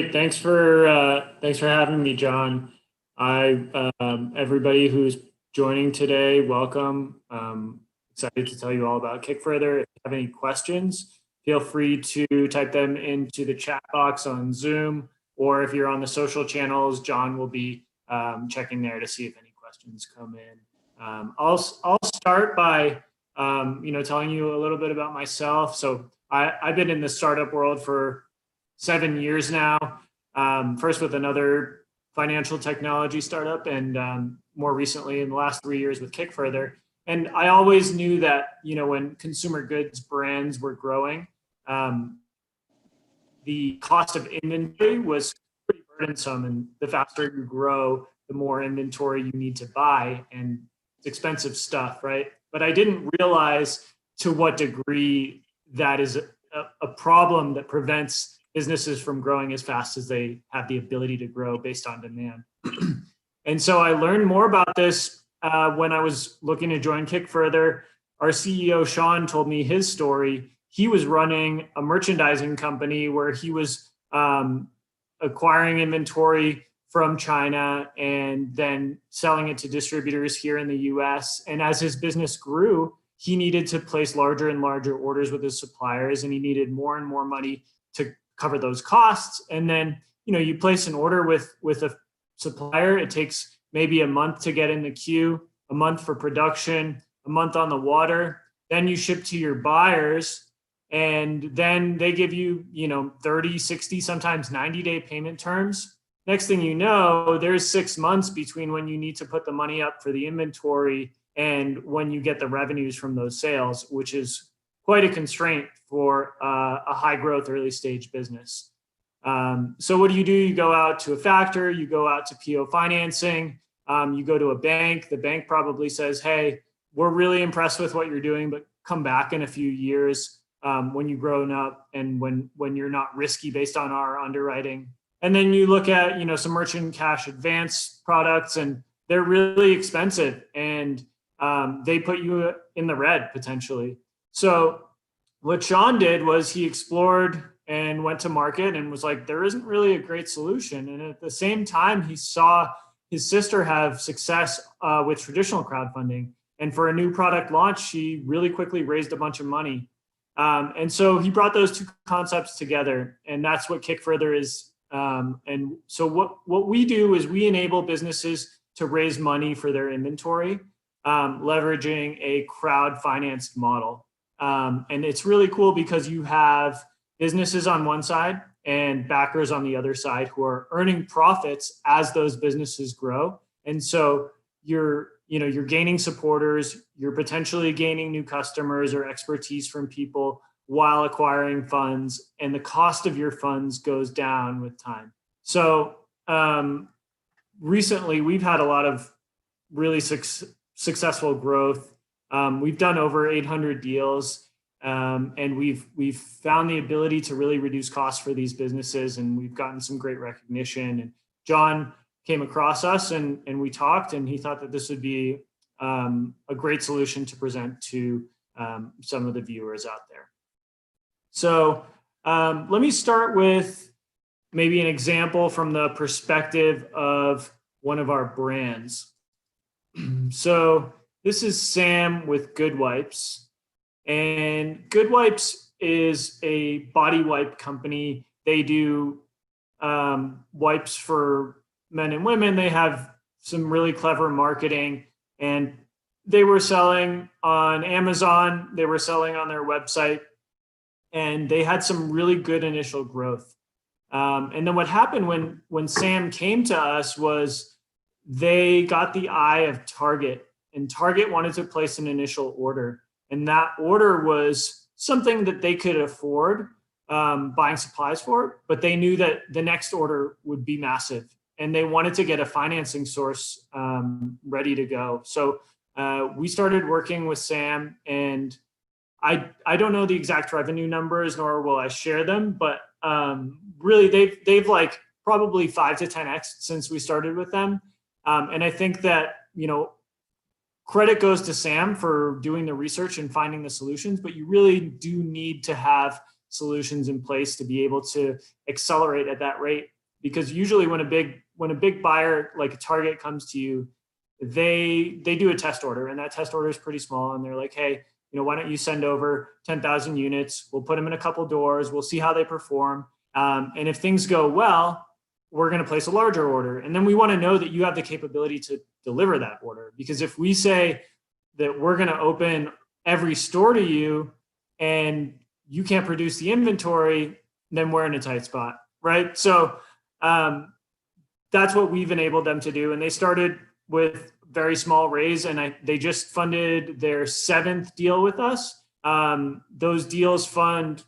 Thanks for having me, John. Everybody who's joining today, welcome. Excited to tell you all about Kickfurther. If you have any questions, feel free to type them into the chat box on Zoom, or if you're on the social channels, John will be checking there to see if any questions come in. I'll start by telling you a little bit about myself. So I've been in the startup world for 7 years now. First with another financial technology startup, and more recently in the last 3 years with Kickfurther. And I always knew that, when consumer goods brands were growing, the cost of inventory was pretty burdensome. And the faster you grow, the more inventory you need to buy, and it's expensive stuff, right? But I didn't realize to what degree that is a problem that prevents businesses from growing as fast as they have the ability to grow based on demand. And so I learned more about this when I was looking to join Kickfurther. Our CEO, Sean, told me his story. He was running a merchandising company where he was acquiring inventory from China and then selling it to distributors here in the US. And as his business grew, he needed to place larger and larger orders with his suppliers, and he needed more and more money to cover those costs. And then, you place an order with a supplier. It takes maybe a month to get in the queue, a month for production, a month on the water. Then you ship to your buyers, and then they give you, 30, 60, sometimes 90-day payment terms. Next thing you know, there's 6 months between when you need to put the money up for the inventory and when you get the revenues from those sales, which is quite a constraint for a high growth early stage business. So what do? You go out to a factor, you go out to PO financing, you go to a bank. The bank probably says, hey, we're really impressed with what you're doing, but come back in a few years when you've grown up and when you're not risky based on our underwriting. And then you look at, some merchant cash advance products, and they're really expensive, and they put you in the red potentially. So what Sean did was he explored and went to market and was like, there isn't really a great solution. And at the same time, he saw his sister have success with traditional crowdfunding. And for a new product launch, she really quickly raised a bunch of money. And so he brought those two concepts together, and that's what Kickfurther is. And so what we do is we enable businesses to raise money for their inventory, leveraging a crowd-financed model. And it's really cool because you have businesses on one side and backers on the other side who are earning profits as those businesses grow. And so you're gaining supporters, you're potentially gaining new customers or expertise from people while acquiring funds, and the cost of your funds goes down with time. So recently we've had a lot of really successful growth. We've done over 800 deals, and we've found the ability to really reduce costs for these businesses, and we've gotten some great recognition. And John came across us, and we talked, and he thought that this would be a great solution to present to some of the viewers out there. So let me start with maybe an example from the perspective of one of our brands. So this is Sam with Good Wipes, and Good Wipes is a body wipe company. They do wipes for men and women. They have some really clever marketing, and they were selling on Amazon. They were selling on their website, and they had some really good initial growth. And then what happened when Sam came to us was they got the eye of Target, and Target wanted to place an initial order. And that order was something that they could afford buying supplies for, but they knew that the next order would be massive, and they wanted to get a financing source ready to go. So we started working with Sam, and I don't know the exact revenue numbers, nor will I share them, but really they've like probably 5 to 10x since we started with them. And I think that, credit goes to Sam for doing the research and finding the solutions, but you really do need to have solutions in place to be able to accelerate at that rate. Because usually when a big buyer like a Target comes to you, they do a test order, and that test order is pretty small, and they're like, hey, why don't you send over 10,000 units? We'll put them in a couple doors. We'll see how they perform. And if things go well, we're going to place a larger order. And then we want to know that you have the capability to deliver that order. Because if we say that we're going to open every store to you and you can't produce the inventory, then we're in a tight spot, right? So that's what we've enabled them to do. And they started with very small raise, and they just funded their 7th deal with us. Those deals fund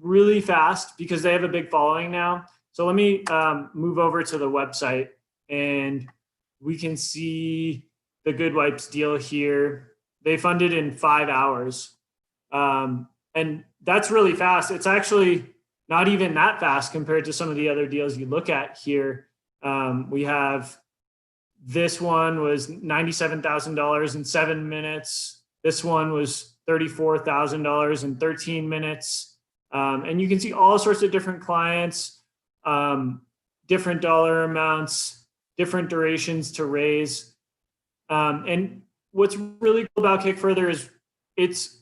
really fast because they have a big following now. So let me move over to the website, and we can see the Good Wipes deal here. They funded in 5 hours. And that's really fast. It's actually not even that fast compared to some of the other deals you look at here. We have this one was $97,000 in 7 minutes. This one was $34,000 in 13 minutes. And you can see all sorts of different clients, different dollar amounts, different durations to raise. And what's really cool about Kickfurther is it's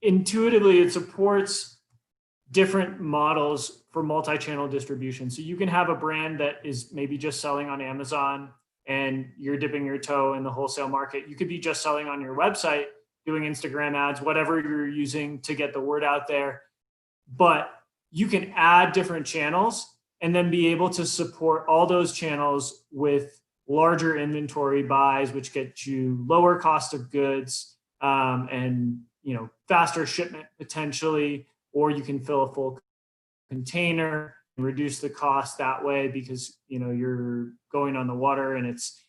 intuitively, it supports different models for multi-channel distribution. So you can have a brand that is maybe just selling on Amazon and you're dipping your toe in the wholesale market. You could be just selling on your website, doing Instagram ads, whatever you're using to get the word out there. But you can add different channels and then be able to support all those channels with larger inventory buys, which get you lower cost of goods and faster shipment potentially, or you can fill a full container and reduce the cost that way because you're going on the water and it's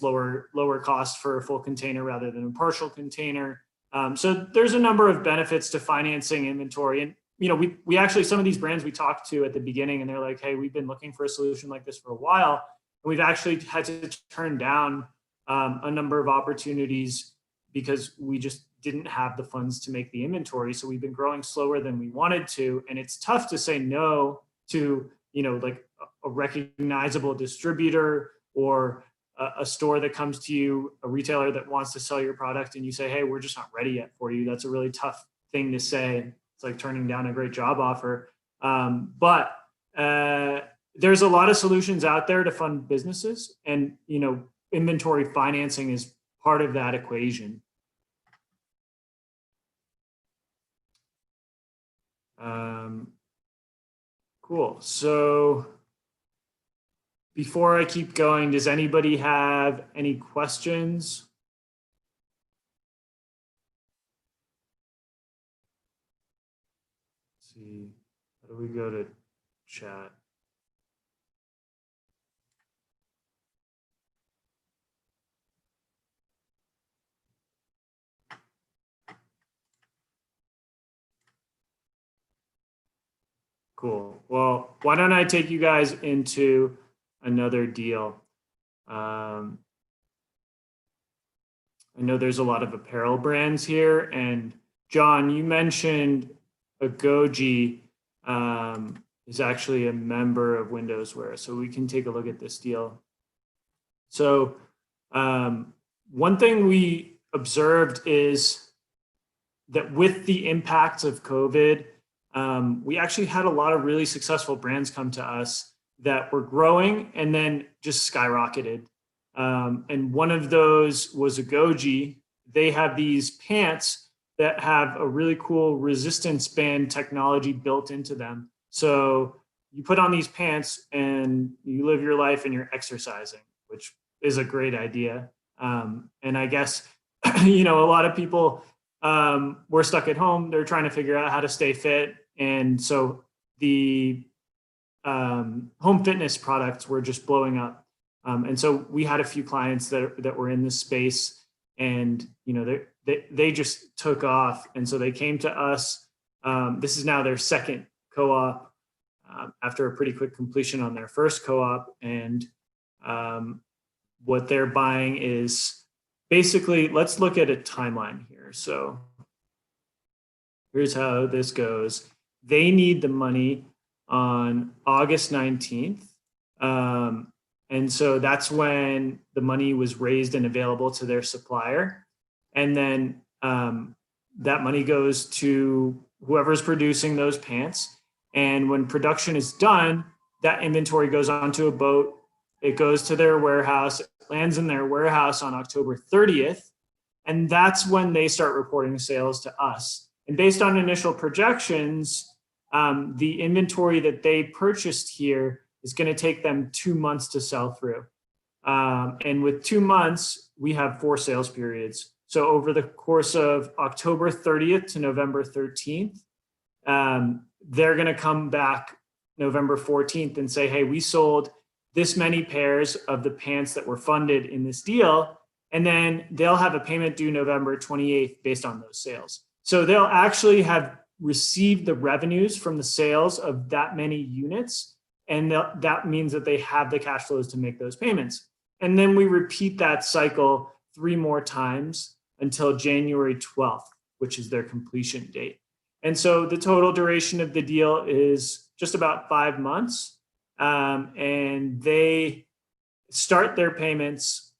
lower cost for a full container rather than a partial container. So there's a number of benefits to financing inventory. And we actually, some of these brands we talked to at the beginning, and they're like, hey, we've been looking for a solution like this for a while. And we've actually had to turn down a number of opportunities because we just didn't have the funds to make the inventory. So we've been growing slower than we wanted to. And it's tough to say no to, like a recognizable distributor or a store that comes to you, a retailer that wants to sell your product, and you say, hey, we're just not ready yet for you. That's a really tough thing to say. It's like turning down a great job offer. But there's a lot of solutions out there to fund businesses, and inventory financing is part of that equation. Cool. So before I keep going, does anybody have any questions? Let's see, how do we go to chat? Cool. Well, why don't I take you guys into another deal? I know there's a lot of apparel brands here, and John, you mentioned Agoji is actually a member of WindowsWear, so we can take a look at this deal. So one thing we observed is that with the impacts of COVID, we actually had a lot of really successful brands come to us that were growing and then just skyrocketed. And one of those was Agoji. They have these pants that have a really cool resistance band technology built into them. So you put on these pants and you live your life and you're exercising, which is a great idea. And I guess, a lot of people were stuck at home. They're trying to figure out how to stay fit. And so the home fitness products were just blowing up. And so we had a few clients that were in this space, and they just took off. And so they came to us. This is now their second co-op after a pretty quick completion on their first co-op. And what they're buying is basically, let's look at a timeline here. So here's how this goes. They need the money on August 19th. And so that's when the money was raised and available to their supplier. And then that money goes to whoever's producing those pants. And when production is done, that inventory goes onto a boat. It goes to their warehouse, it lands in their warehouse on October 30th. And that's when they start reporting sales to us. And based on initial projections, the inventory that they purchased here is going to take them 2 months to sell through. And with 2 months, we have 4 sales periods. So over the course of October 30th to November 13th, they're going to come back November 14th and say, hey, we sold this many pairs of the pants that were funded in this deal. And then they'll have a payment due November 28th based on those sales. So they'll actually have received the revenues from the sales of that many units. And that means that they have the cash flows to make those payments. And then we repeat that cycle 3 more times until January 12th, which is their completion date. And so the total duration of the deal is just about 5 months. And they start their payments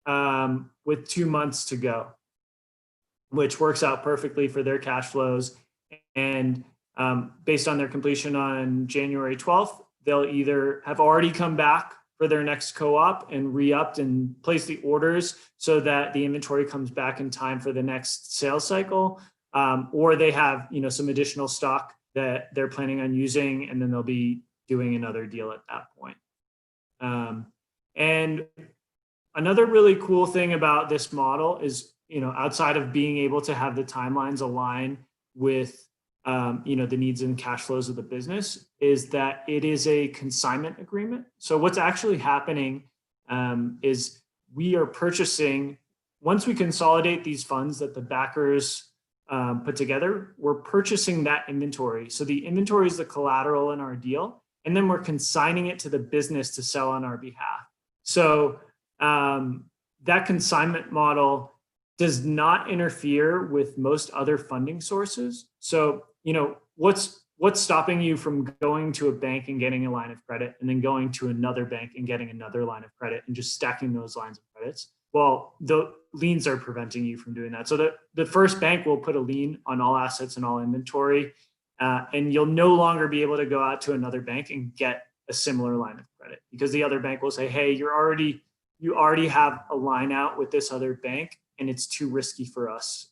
with 2 months to go, which works out perfectly for their cash flows. And based on their completion on January 12th, they'll either have already come back for their next co-op and re-upped and placed the orders so that the inventory comes back in time for the next sales cycle, or they have some additional stock that they're planning on using, and then they'll be doing another deal at that point. And another really cool thing about this model is, outside of being able to have the timelines align with, the needs and cash flows of the business, is that it is a consignment agreement. So what's actually happening is we are purchasing, once we consolidate these funds that the backers put together, we're purchasing that inventory. So the inventory is the collateral in our deal, and then we're consigning it to the business to sell on our behalf. So that consignment model does not interfere with most other funding sources. So, what's stopping you from going to a bank and getting a line of credit and then going to another bank and getting another line of credit and just stacking those lines of credits? Well, the liens are preventing you from doing that. So the first bank will put a lien on all assets and all inventory, and you'll no longer be able to go out to another bank and get a similar line of credit, because the other bank will say, hey, you already have a line out with this other bank, and it's too risky for us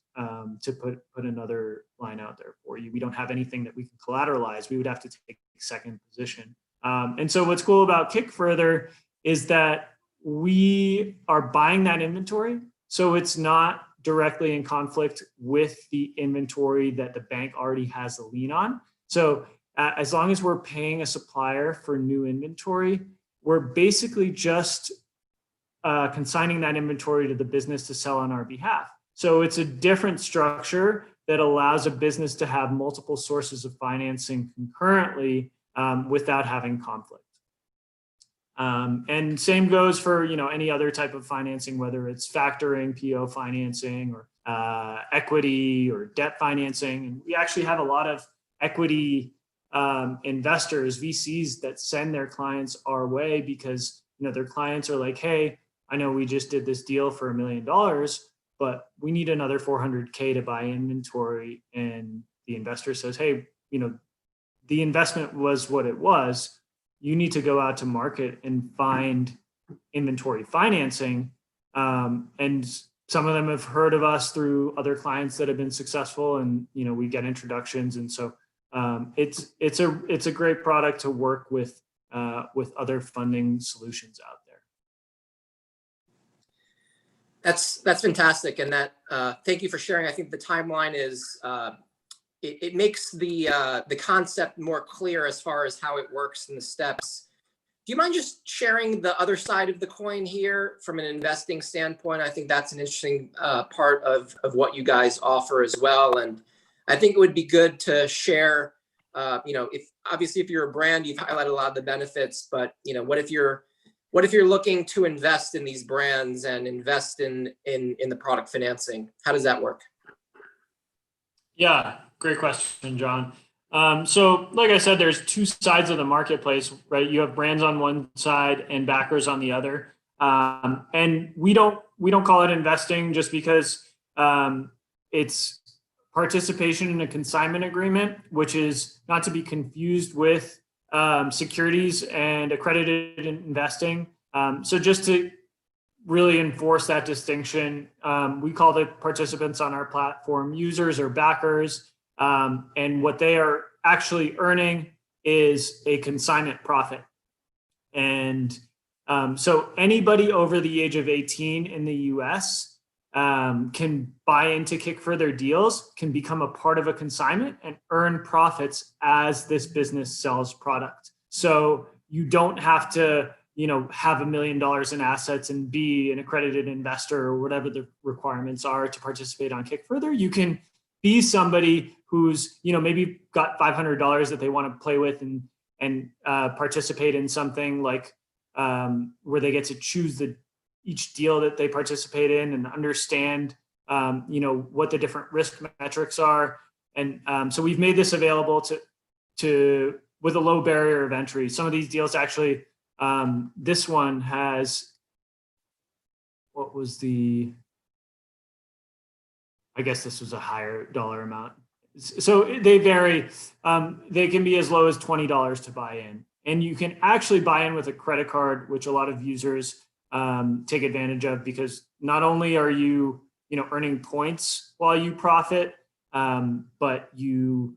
to put another line out there for you. We don't have anything that we can collateralize. We would have to take second position. And so what's cool about Kickfurther is that we are buying that inventory. So it's not directly in conflict with the inventory that the bank already has a lien on. So as long as we're paying a supplier for new inventory, we're basically just consigning that inventory to the business to sell on our behalf. So it's a different structure that allows a business to have multiple sources of financing concurrently without having conflict. And same goes for any other type of financing, whether it's factoring, PO financing, or equity or debt financing. And we actually have a lot of equity investors, VCs, that send their clients our way because their clients are like, hey, I know we just did this deal for $1 million, but we need another 400K to buy inventory. And the investor says, hey, the investment was what it was. You need to go out to market and find inventory financing. And some of them have heard of us through other clients that have been successful, and we get introductions. And so it's a great product to work with other funding solutions out there. That's fantastic, and that thank you for sharing. I think the timeline is it makes the concept more clear as far as how it works and the steps. Do you mind just sharing the other side of the coin here from an investing standpoint? I think that's an interesting part of what you guys offer as well, and I think it would be good to share. If you're a brand, you've highlighted a lot of the benefits, but what if you're looking to invest in these brands and invest in the product financing? How does that work? Yeah, great question, John. So like I said, there's two sides of the marketplace, right? You have brands on one side and backers on the other. And we don't call it investing just because it's participation in a consignment agreement, which is not to be confused with securities and accredited investing. So just to really enforce that distinction. We call the participants on our platform users or backers. And what they are actually earning is a consignment profit. And so anybody over the age of 18 in the US can buy into Kickfurther deals, can become a part of a consignment and earn profits as this business sells product. So you don't have to have $1 million in assets and be an accredited investor or whatever the requirements are to participate on Kickfurther. You can be somebody who's, maybe got $500 that they want to play with and participate in something like where they get to choose each deal that they participate in and understand, what the different risk metrics are. And so we've made this available to with a low barrier of entry. Some of these deals actually, this one has, I guess this was a higher dollar amount. So they vary. They can be as low as $20 to buy in. And you can actually buy in with a credit card, which a lot of users take advantage of, because not only are you, earning points while you profit, but you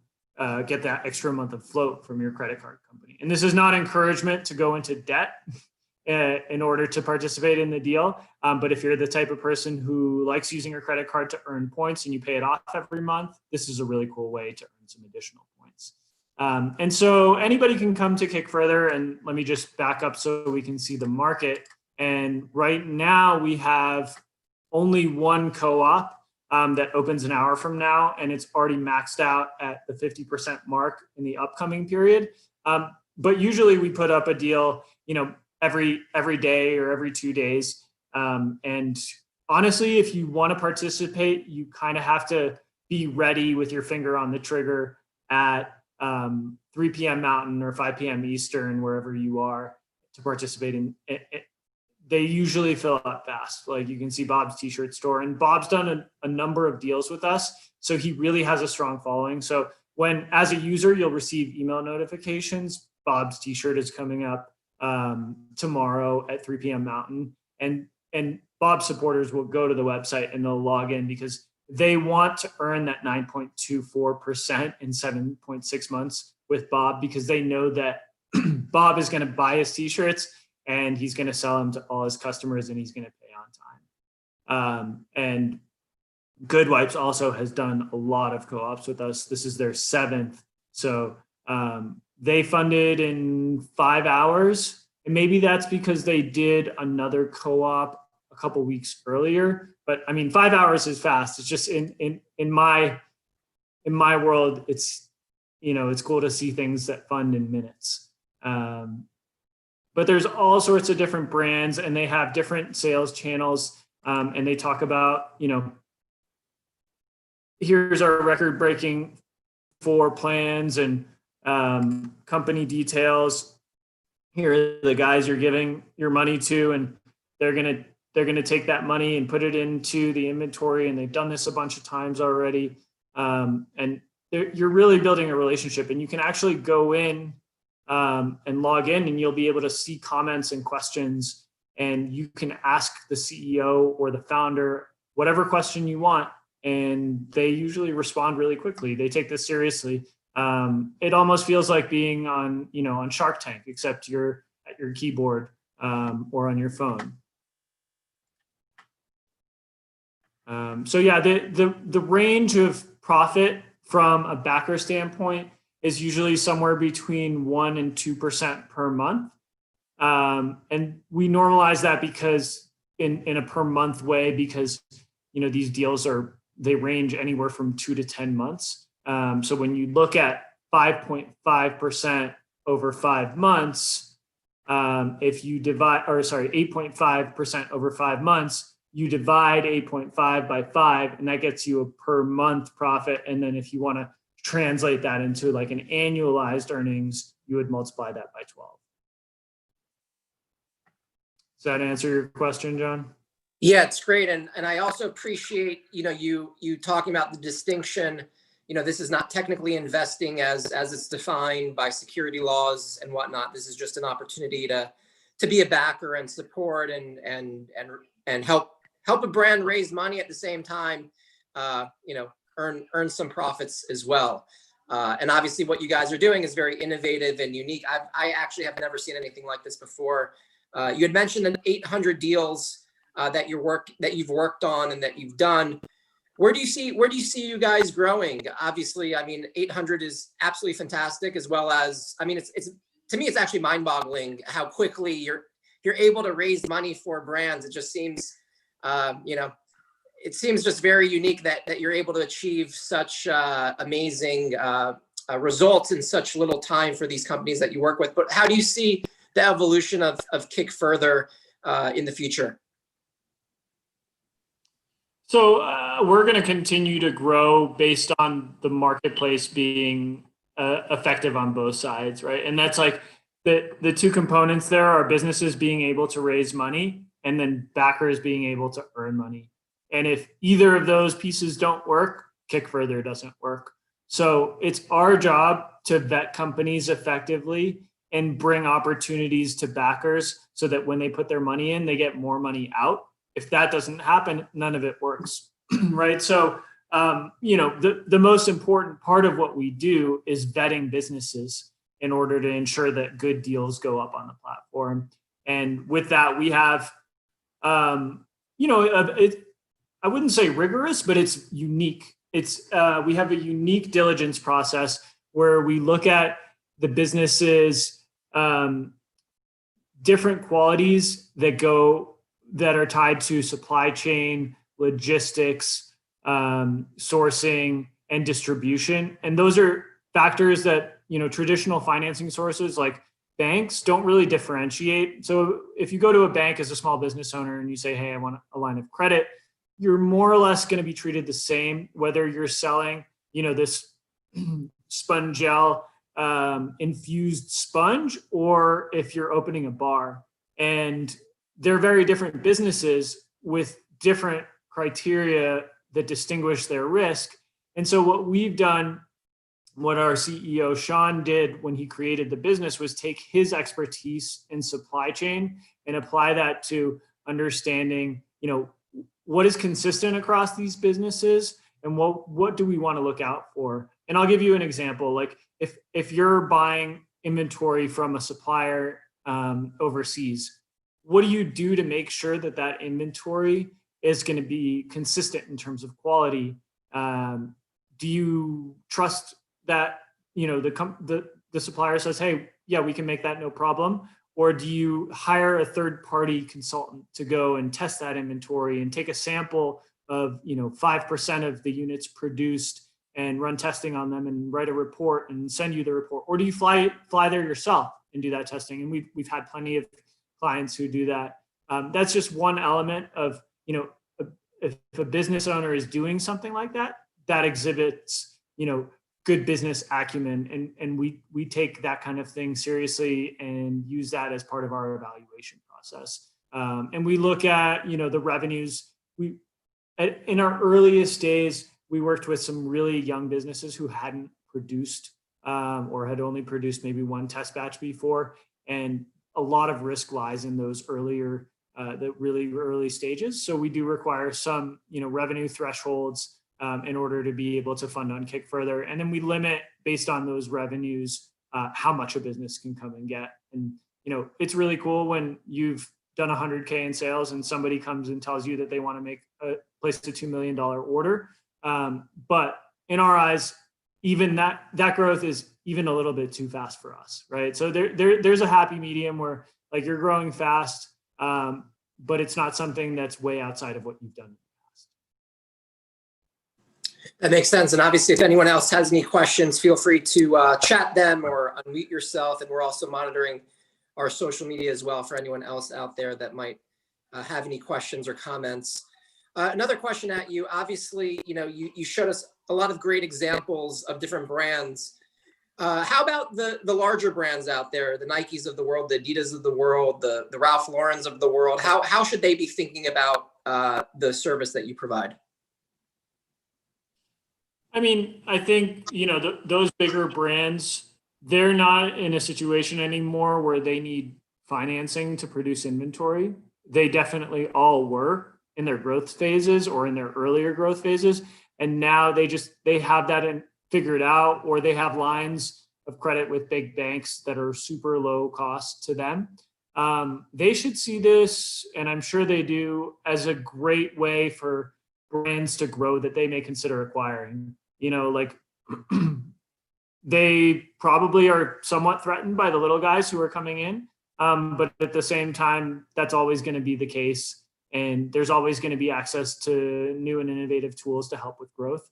get that extra month of float from your credit card company. And this is not encouragement to go into debt in order to participate in the deal. But if you're the type of person who likes using your credit card to earn points and you pay it off every month, this is a really cool way to earn some additional points. And so anybody can come to Kickfurther, and let me just back up so we can see the market. And right now we have only one co-op that opens an hour from now, and it's already maxed out at the 50% mark in the upcoming period. But usually we put up a deal, every day or every 2 days. And honestly, if you want to participate, you kind of have to be ready with your finger on the trigger at 3 p.m. Mountain or 5 p.m. Eastern, wherever you are, to participate in it. They usually fill up fast. Like you can see Bob's t-shirt store, and Bob's done a number of deals with us. So he really has a strong following. So when, as a user, you'll receive email notifications, Bob's t-shirt is coming up tomorrow at 3 p.m. Mountain. And Bob's supporters will go to the website and they'll log in because they want to earn that 9.24% in 7.6 months with Bob, because they know that Bob is going to buy his t-shirts and he's going to sell them to all his customers and he's going to pay on time. And Good Wipes also has done a lot of co-ops with us. This is their 7th. So they funded in 5 hours. And maybe that's because they did another co-op a couple weeks earlier. But I mean, 5 hours is fast. It's just in my world, it's, it's cool to see things that fund in minutes. But there's all sorts of different brands and they have different sales channels. And they talk about, here's our record breaking 4 plans and company details. Here are the guys you're giving your money to, and they're gonna take that money and put it into the inventory. And they've done this a bunch of times already. And you're really building a relationship, and you can actually go in and log in, and you'll be able to see comments and questions, and you can ask the CEO or the founder whatever question you want, and they usually respond really quickly. They take this seriously. It almost feels like being on, on Shark Tank, except you're at your keyboard or on your phone. So yeah, the range of profit from a backer standpoint is usually somewhere between 1% and 2% per month. And we normalize that because in a per month way, because, these deals they range anywhere from 2 to 10 months. So when you look at 5.5% over 5 months, if you divide, 8.5% over 5 months, you divide 8.5 by 5, and that gets you a per month profit. And then if you want to translate that into like an annualized earnings, you would multiply that by 12. Does that answer your question, John? Yeah, it's great. And I also appreciate, you talking about the distinction. This is not technically investing as it's defined by security laws and whatnot. This is just an opportunity to be a backer and support and help a brand raise money at the same time, earn some profits as well. And obviously what you guys are doing is very innovative and unique. I actually have never seen anything like this before. You had mentioned the 800 deals that you've worked on and that you've done. Where do you see you guys growing? Obviously, 800 is absolutely fantastic, as well as, it's to me, it's actually mind-boggling how quickly you're able to raise money for brands. It just seems, it seems just very unique that you're able to achieve such amazing results in such little time for these companies that you work with. But how do you see the evolution of Kickfurther in the future? So we're going to continue to grow based on the marketplace being effective on both sides, right? And that's like the two components there are businesses being able to raise money and then backers being able to earn money. And if either of those pieces don't work, Kickfurther doesn't work. So it's our job to vet companies effectively and bring opportunities to backers so that when they put their money in, they get more money out. If that doesn't happen, none of it works, right? So, the most important part of what we do is vetting businesses in order to ensure that good deals go up on the platform. And with that, we have, I wouldn't say rigorous, but it's unique. We have a unique diligence process where we look at the business's different qualities that are tied to supply chain, logistics, sourcing, and distribution. And those are factors that, traditional financing sources like banks don't really differentiate. So if you go to a bank as a small business owner and you say, hey, I want a line of credit, you're more or less going to be treated the same, whether you're selling, this Spongel infused sponge, or if you're opening a bar. And they're very different businesses with different criteria that distinguish their risk. And so what we've done, what our CEO Sean did when he created the business, was take his expertise in supply chain and apply that to understanding, what is consistent across these businesses and what do we want to look out for. And I'll give you an example. Like if you're buying inventory from a supplier overseas, what do you do to make sure that that inventory is going to be consistent in terms of quality? Do you trust that, the supplier says, hey, yeah, we can make that, no problem? Or do you hire a third-party consultant to go and test that inventory and take a sample of, 5% of the units produced and run testing on them and write a report and send you the report? Or do you fly there yourself and do that testing? And we've had plenty of clients who do that. That's just one element of, if a business owner is doing something like that, that exhibits, good business acumen. And we take that kind of thing seriously and use that as part of our evaluation process. And we look at, the revenues. In our earliest days, we worked with some really young businesses who hadn't produced or had only produced maybe one test batch before. And a lot of risk lies in those earlier, the really early stages. So we do require some, revenue thresholds in order to be able to fund on Kickfurther. And then we limit based on those revenues, how much a business can come and get. And, it's really cool when you've done 100K in sales and somebody comes and tells you that they want to place a $2 million order. But in our eyes, even that growth is even a little bit too fast for us, right? So there's a happy medium where like you're growing fast, but it's not something that's way outside of what you've done in the past. That makes sense. And obviously, if anyone else has any questions, feel free to chat them or unmute yourself. And we're also monitoring our social media as well for anyone else out there that might have any questions or comments. Another question at you. Obviously, you showed us a lot of great examples of different brands. How about the larger brands out there, the Nikes of the world, the Adidas of the world, the Ralph Laurens of the world? How should they be thinking about the service that you provide? I mean, I think, those bigger brands, they're not in a situation anymore where they need financing to produce inventory. They definitely all were in their growth phases or in their earlier growth phases. And now they have that figured out, or they have lines of credit with big banks that are super low cost to them. They should see this, and I'm sure they do, as a great way for brands to grow that they may consider acquiring. Like they probably are somewhat threatened by the little guys who are coming in. But at the same time, that's always going to be the case. And there's always going to be access to new and innovative tools to help with growth.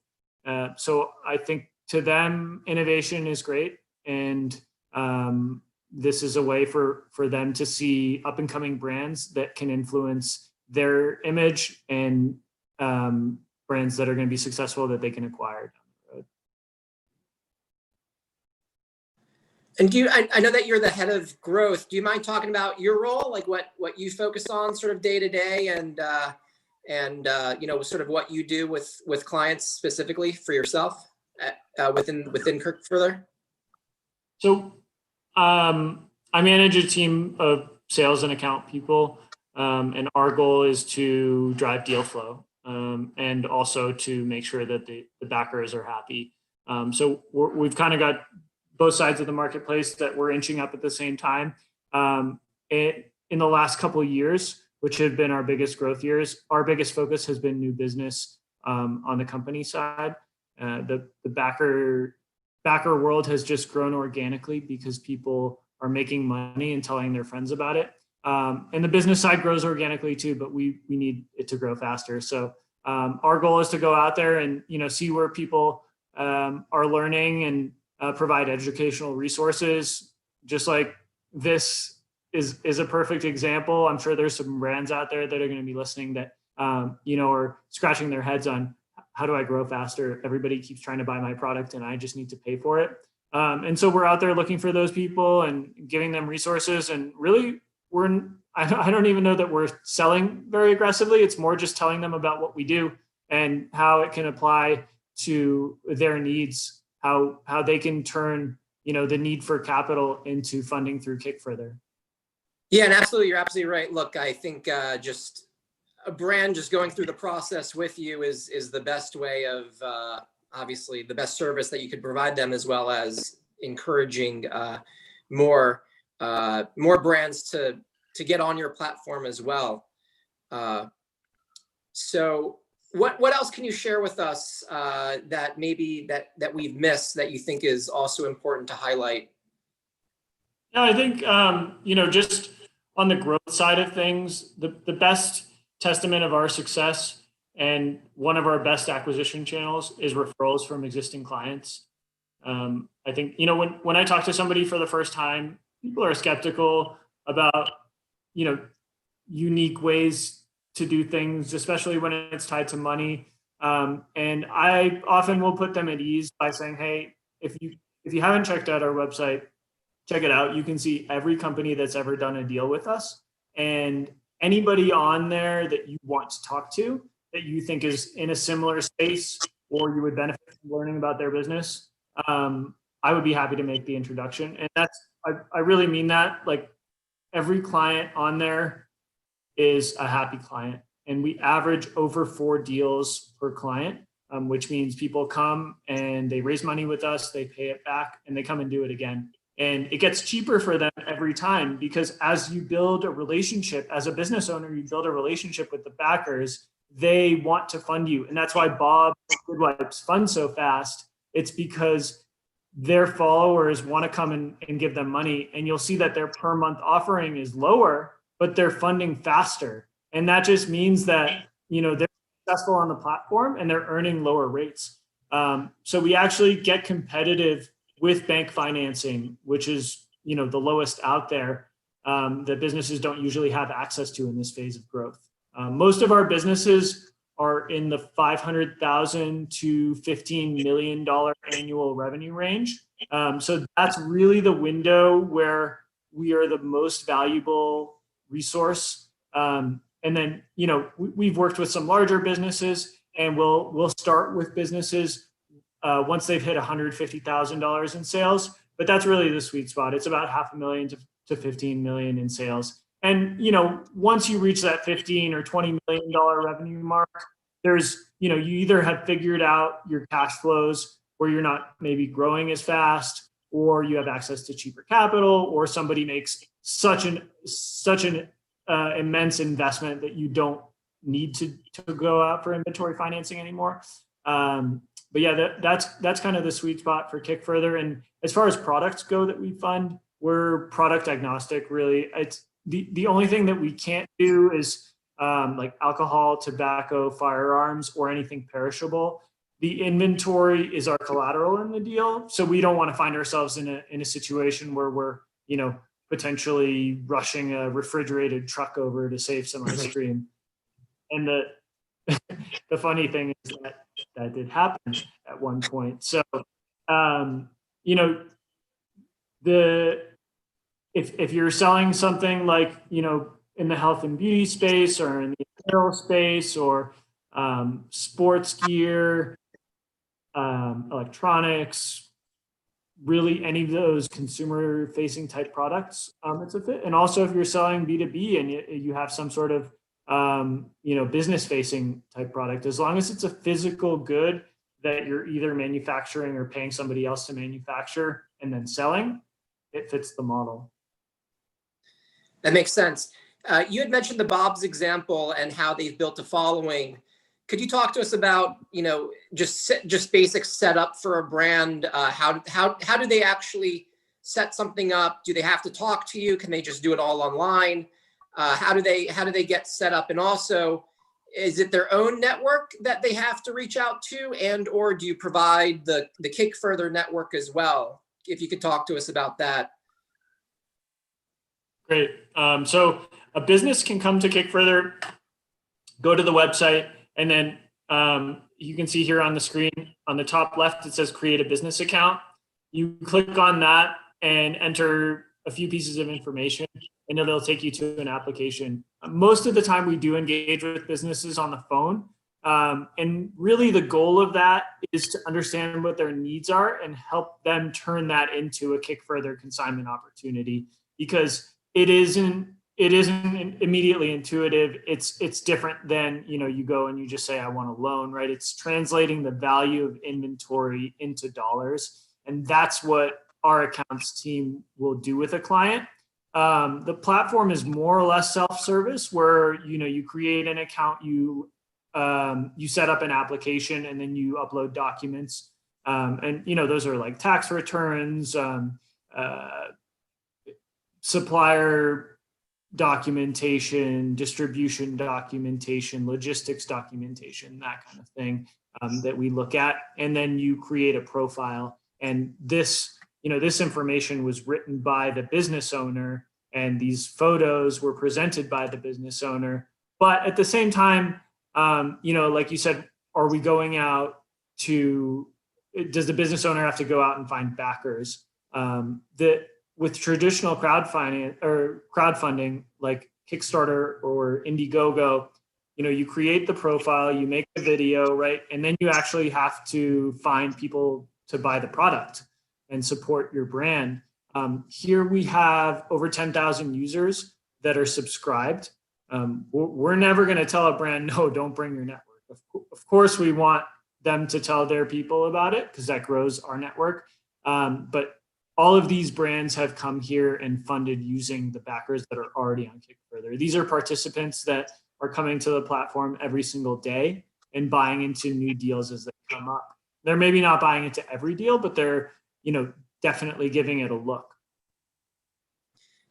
So I think to them, innovation is great. And this is a way for them to see up and coming brands that can influence their image, and brands that are going to be successful that they can acquire down the road. And I know that you're the head of growth. Do you mind talking about your role, like what you focus on sort of day to day, and sort of what you do with clients specifically for yourself within Kickfurther? So I manage a team of sales and account people, and our goal is to drive deal flow, and also to make sure that the backers are happy. So we've kind of got both sides of the marketplace that we're inching up at the same time. In the last couple of years, which have been our biggest growth years, our biggest focus has been new business on the company side. The backer world has just grown organically because people are making money and telling their friends about it. And the business side grows organically too, but we need it to grow faster. So our goal is to go out there and see where people are learning, and provide educational resources. Just like this is a perfect example. I'm sure there's some brands out there that are going to be listening that are scratching their heads on, how do I grow faster? Everybody keeps trying to buy my product and I just need to pay for it. And so we're out there looking for those people and giving them resources. And really, I don't even know that we're selling very aggressively. It's more just telling them about what we do and how it can apply to their needs, how they can turn the need for capital into funding through Kickfurther. Yeah, and absolutely, you're absolutely right. Look, I think just a brand just going through the process with you is the best way of obviously the best service that you could provide them, as well as encouraging more brands to get on your platform as well. So what else can you share with us that maybe that we've missed that you think is also important to highlight? Yeah, I think just on the growth side of things, the best testament of our success and one of our best acquisition channels is referrals from existing clients. I think when I talk to somebody for the first time, people are skeptical about unique ways to do things, especially when it's tied to money. And I often will put them at ease by saying, hey, if you haven't checked out our website, check it out. You can see every company that's ever done a deal with us, and anybody on there that you want to talk to that you think is in a similar space or you would benefit from learning about their business, I would be happy to make the introduction. And I really mean that. Like, every client on there is a happy client, and we average over 4 deals per client, which means people come and they raise money with us, they pay it back, and they come and do it again. And it gets cheaper for them every time, because as you build a relationship, as a business owner, you build a relationship with the backers, they want to fund you. And that's why Bob and Goodwipes fund so fast. It's because their followers want to come and give them money. And you'll see that their per month offering is lower, but they're funding faster. And that just means that, they're successful on the platform and they're earning lower rates. So we actually get competitive with bank financing, which is, the lowest out there. that businesses don't usually have access to in this phase of growth. Most of our businesses are in the $500,000 to $15 million annual revenue range. So that's really the window where we are the most valuable resource. And then, we've worked with some larger businesses, and we'll start with businesses once they've hit $150,000 in sales. But that's really the sweet spot. It's about $500,000 to 15 million in sales. And, once you reach that 15 or $20 million revenue mark, there's, you either have figured out your cash flows where you're not maybe growing as fast, or you have access to cheaper capital, or somebody makes such an immense investment that you don't need to go out for inventory financing anymore. But yeah, that's kind of the sweet spot for Kickfurther. And as far as products go that we fund, we're product agnostic, really. It's the only thing that we can't do is like alcohol, tobacco, firearms, or anything perishable. The inventory is our collateral in the deal, so we don't want to find ourselves in a situation where we're potentially rushing a refrigerated truck over to save some ice cream. And the funny thing is that did happen at one point. So if you're selling something like in the health and beauty space, or in the apparel space, or sports gear, electronics, really any of those consumer facing type products, it's a fit. And also if you're selling B2B and you have some sort of business facing type product, as long as it's a physical good that you're either manufacturing or paying somebody else to manufacture and then selling, it fits the model. That makes sense. You had mentioned the Bob's example and how they've built a following. Could you talk to us about, just basic setup for a brand? How do they actually set something up? Do they have to talk to you? Can they just do it all online? How do they get set up? And also, is it their own network that they have to reach out to, and or do you provide the Kickfurther network as well? If you could talk to us about that. Great. So a business can come to Kickfurther, go to the website, and then you can see here on the screen on the top left, it says create a business account. You click on that and enter a few pieces of information, and it'll take you to an application. Most of the time we do engage with businesses on the phone. And really the goal of that is to understand what their needs are and help them turn that into a Kickfurther consignment opportunity, because it isn't immediately intuitive. It's different than, you go and you just say, I want a loan, right? It's translating the value of inventory into dollars. And that's what our accounts team will do with a client. The platform is more or less self-service, where, you create an account, you set up an application, and then you upload documents. And, those are like tax returns, supplier documentation, distribution documentation, logistics documentation, that kind of thing, that we look at. And then you create a profile. And this information was written by the business owner, and these photos were presented by the business owner. But at the same time, like you said, are we going out does the business owner have to go out and find backers? With traditional crowdfunding like Kickstarter or Indiegogo, you create the profile, you make the video, right? And then you actually have to find people to buy the product and support your brand. Here we have over 10,000 users that are subscribed. We're never going to tell a brand, no, don't bring your network. Of course, we want them to tell their people about it, because that grows our network. But all of these brands have come here and funded using the backers that are already on Kickfurther. These are participants that are coming to the platform every single day and buying into new deals as they come up. They're maybe not buying into every deal, but they're, definitely giving it a look.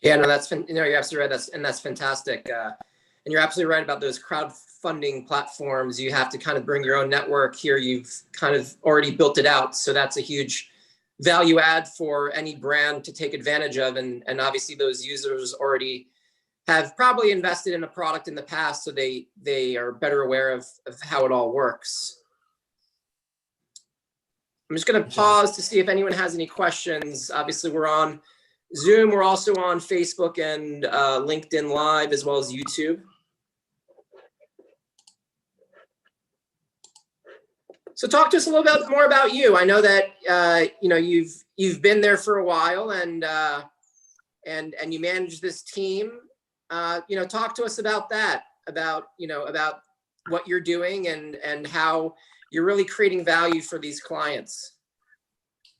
Yeah, no, you're absolutely right. That's fantastic. And you're absolutely right about those crowdfunding platforms. You have to kind of bring your own network. Here, you've kind of already built it out. So that's a huge value add for any brand to take advantage of. And obviously those users already have probably invested in a product in the past, so they are better aware of how it all works. I'm just going to pause to see if anyone has any questions. Obviously, we're on Zoom. We're also on Facebook and LinkedIn Live, as well as YouTube. So talk to us a little bit more about you. I know that you've been there for a while, and you manage this team. Talk to us about that, about what you're doing and how you're really creating value for these clients.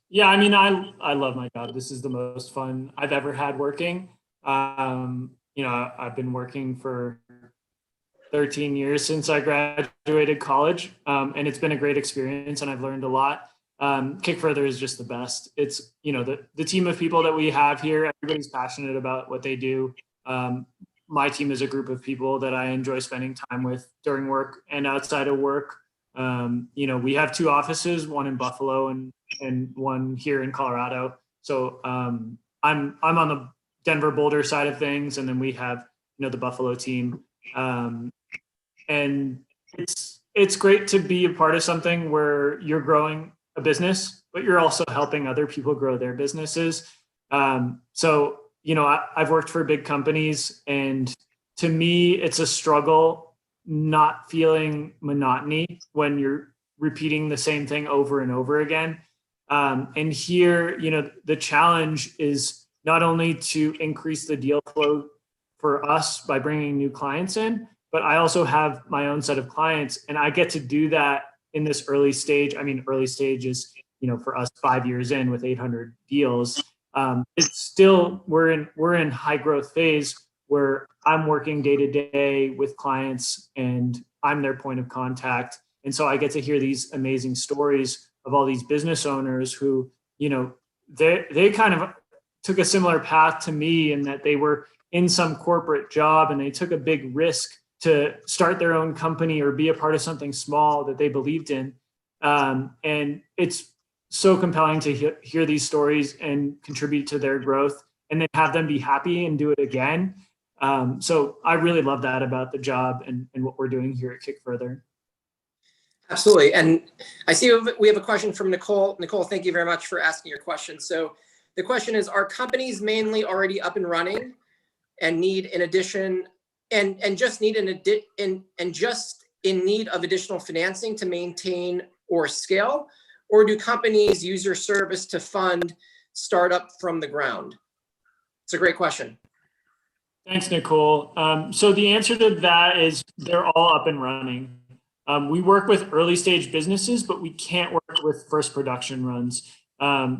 Yeah, I mean, I love my job. This is the most fun I've ever had working. I've been working for 13 years since I graduated college, and it's been a great experience, and I've learned a lot. Kickfurther is just the best. It's, the team of people that we have here, everybody's passionate about what they do. My team is a group of people that I enjoy spending time with during work and outside of work. We have 2 offices, one in Buffalo and one here in Colorado. So I'm on the Denver Boulder side of things, and then we have the Buffalo team. And it's great to be a part of something where you're growing a business, but you're also helping other people grow their businesses. I've worked for big companies, and to me, it's a struggle not feeling monotony when you're repeating the same thing over and over again. And here, the challenge is not only to increase the deal flow for us by bringing new clients in, but I also have my own set of clients, and I get to do that in this early stage. I mean, early stage is, for us 5 years in with 800 deals. It's still, we're in high growth phase where I'm working day to day with clients and I'm their point of contact. And so I get to hear these amazing stories of all these business owners who, they kind of took a similar path to me, in that they were in some corporate job and they took a big risk to start their own company or be a part of something small that they believed in. And it's so compelling to hear these stories and contribute to their growth, and then have them be happy and do it again. So I really love that about the job and what we're doing here at Kickfurther. Absolutely. And I see we have a question from Nicole. Nicole, thank you very much for asking your question. So the question is, are companies mainly already up and running and need in addition and just in need of additional financing to maintain or scale? Or do companies use your service to fund startup from the ground? It's a great question. Thanks, Nicole. So the answer to that is they're all up and running. We work with early stage businesses, but we can't work with first production runs.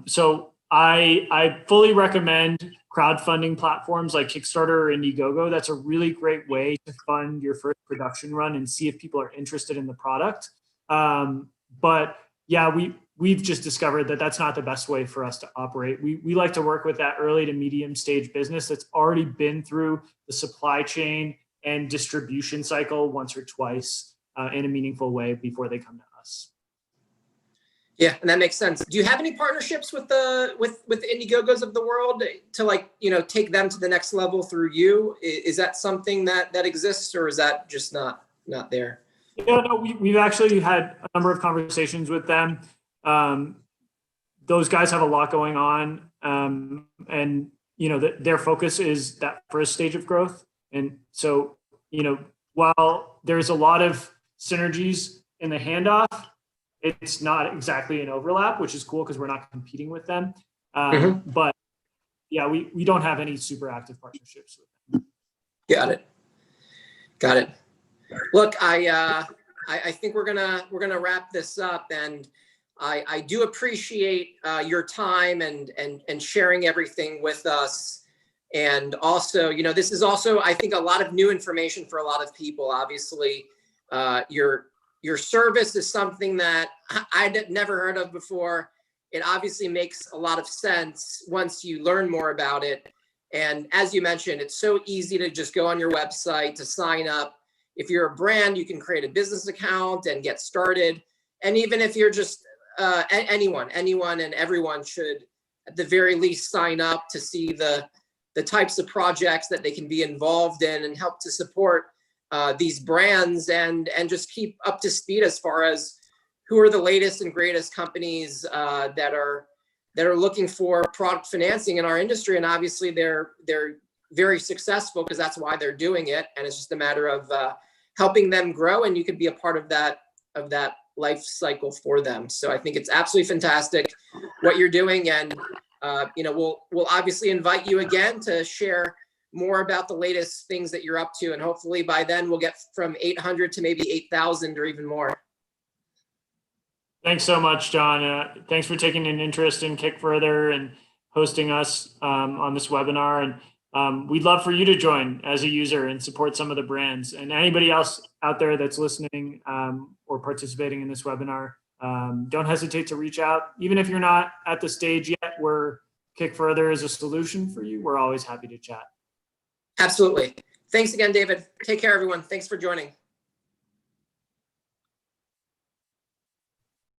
So I fully recommend crowdfunding platforms like Kickstarter or Indiegogo. That's a really great way to fund your first production run and see if people are interested in the product. But yeah, we've just discovered that that's not the best way for us to operate. We like to work with that early to medium stage business that's already been through the supply chain and distribution cycle once or twice in a meaningful way before they come to us. Yeah, and that makes sense. Do you have any partnerships with the Indiegogos of the world to take them to the next level through you? Is that something that exists, or is that just not there? Yeah, no, we've actually had a number of conversations with them. Those guys have a lot going on, and their focus is that first stage of growth. And so, while there's a lot of synergies in the handoff, it's not exactly an overlap, which is cool because we're not competing with them. But yeah, we don't have any super active partnerships with them. Got it. Look, I think we're gonna wrap this up, and I do appreciate your time and sharing everything with us. And also, this is also, I think, a lot of new information for a lot of people. Obviously, your service is something that I'd never heard of before. It obviously makes a lot of sense once you learn more about it. And as you mentioned, it's so easy to just go on your website to sign up. If you're a brand, you can create a business account and get started. And even if you're just anyone and everyone should at the very least sign up to see the types of projects that they can be involved in and help to support these brands and just keep up to speed as far as who are the latest and greatest companies that are looking for product financing in our industry. And obviously they're very successful because that's why they're doing it. And it's just a matter of helping them grow, and you can be a part of that life cycle for them. So I think it's absolutely fantastic what you're doing. And we'll obviously invite you again to share more about the latest things that you're up to. And hopefully by then we'll get from 800 to maybe 8,000 or even more. Thanks so much, John. Thanks for taking an interest in Kickfurther and hosting us on this webinar. And we'd love for you to join as a user and support some of the brands. And anybody else out there that's listening or participating in this webinar, don't hesitate to reach out. Even if you're not at the stage yet where Kickfurther is a solution for you, we're always happy to chat. Absolutely. Thanks again, David. Take care, everyone. Thanks for joining.